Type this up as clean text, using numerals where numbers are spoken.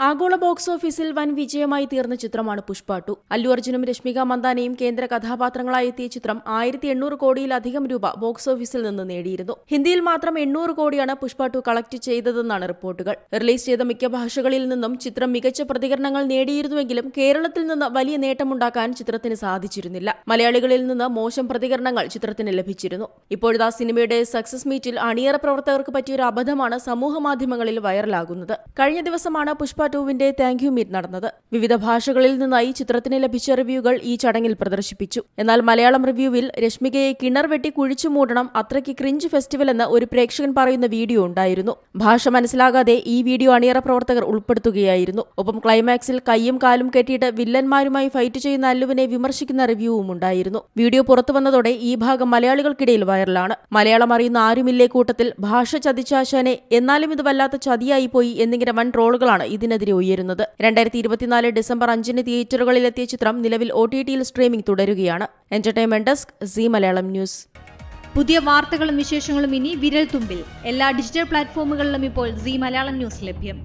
ആഗോള ബോക്സ് ഓഫീസിൽ വൻ വിജയമായി തീർന്ന ചിത്രമാണ് പുഷ്പ 2. അല്ലു അർജുനും രശ്മിക മന്ദാനയും കേന്ദ്ര കഥാപാത്രങ്ങളായി എത്തിയ ചിത്രം 1800 കോടിയിലധികം രൂപ ബോക്സ് ഓഫീസിൽ നിന്ന് നേടിയിരുന്നു. ഹിന്ദിയിൽ മാത്രം 800 കോടിയാണ് പുഷ്പ 2 കളക്ട് ചെയ്തതെന്നാണ് റിപ്പോർട്ടുകൾ. റിലീസ് ചെയ്ത മിക്ക ഭാഷകളിൽ നിന്നും ചിത്രം മികച്ച പ്രതികരണങ്ങൾ നേടിയിരുന്നുവെങ്കിലും കേരളത്തിൽ നിന്ന് വലിയ നേട്ടമുണ്ടാക്കാൻ ചിത്രത്തിന് സാധിച്ചിരുന്നില്ല. മലയാളികളിൽ നിന്ന് മോശം പ്രതികരണങ്ങൾ ചിത്രത്തിന് ലഭിച്ചിരുന്നു. ഇപ്പോഴത്തെ സിനിമയുടെ സക്സസ് മീറ്റിൽ അണിയറ പ്രവർത്തകർക്ക് പറ്റിയൊരു അബദ്ധമാണ് സമൂഹമാധ്യമങ്ങളിൽ വൈറലാകുന്നത്. കഴിഞ്ഞ ദിവസമാണ് പുഷ്പ 2വിന്റെ താങ്ക് യു മീറ്റ് നടന്നത്. വിവിധ ഭാഷകളിൽ നിന്നായി ചിത്രത്തിന് ലഭിച്ച റിവ്യൂകൾ ഈ ചടങ്ങിൽ പ്രദർശിപ്പിച്ചു. എന്നാൽ മലയാളം റിവ്യൂവിൽ രശ്മികയെ കിണർ വെട്ടി കുഴിച്ചു മൂടണം, അത്രയ്ക്ക് ക്രിഞ്ച് ഫെസ്റ്റിവൽ എന്ന് ഒരു പ്രേക്ഷകൻ പറയുന്ന വീഡിയോ ഉണ്ടായിരുന്നു. ഭാഷ മനസ്സിലാകാതെ ഈ വീഡിയോ അണിയറ പ്രവർത്തകർ ഉൾപ്പെടുത്തുകയായിരുന്നു. ഒപ്പം ക്ലൈമാക്സിൽ കൈയും കാലും കെട്ടിയിട്ട് വില്ലന്മാരുമായി ഫൈറ്റ് ചെയ്യുന്ന അല്ലുവിനെ വിമർശിക്കുന്ന റിവ്യൂവും ഉണ്ടായിരുന്നു. വീഡിയോ പുറത്തുവന്നതോടെ ഈ ഭാഗം മലയാളികൾക്കിടയിൽ വൈറലാണ്. മലയാളം അറിയുന്ന ആരുമില്ലേ കൂട്ടത്തിൽ ഭാഷ ചതിച്ചാശാനെ, എന്നാലും ഇത് വല്ലാത്ത ചതിയായി പോയി എന്നിങ്ങനെ വൻ ട്രോളുകളാണ് ഇതിനെതിരെ ഉയരുന്നത്. 2024 ഡിസംബർ 5-ന് തിയേറ്ററുകളിലെത്തിയ ചിത്രം നിലവിൽ OTTയിൽ സ്ട്രീമിംഗ് തുടരുകയാണ്. Entertainment desk, C Malayalam news. പുതിയ വാർത്തകളും വിശേഷങ്ങളും ഇനി വിരൽ തുമ്പിൽ. എല്ലാ ഡിജിറ്റൽ പ്ലാറ്റ്ഫോമുകളിലും ഇപ്പോൾ സി മലയാളം ന്യൂസ് ലഭ്യം.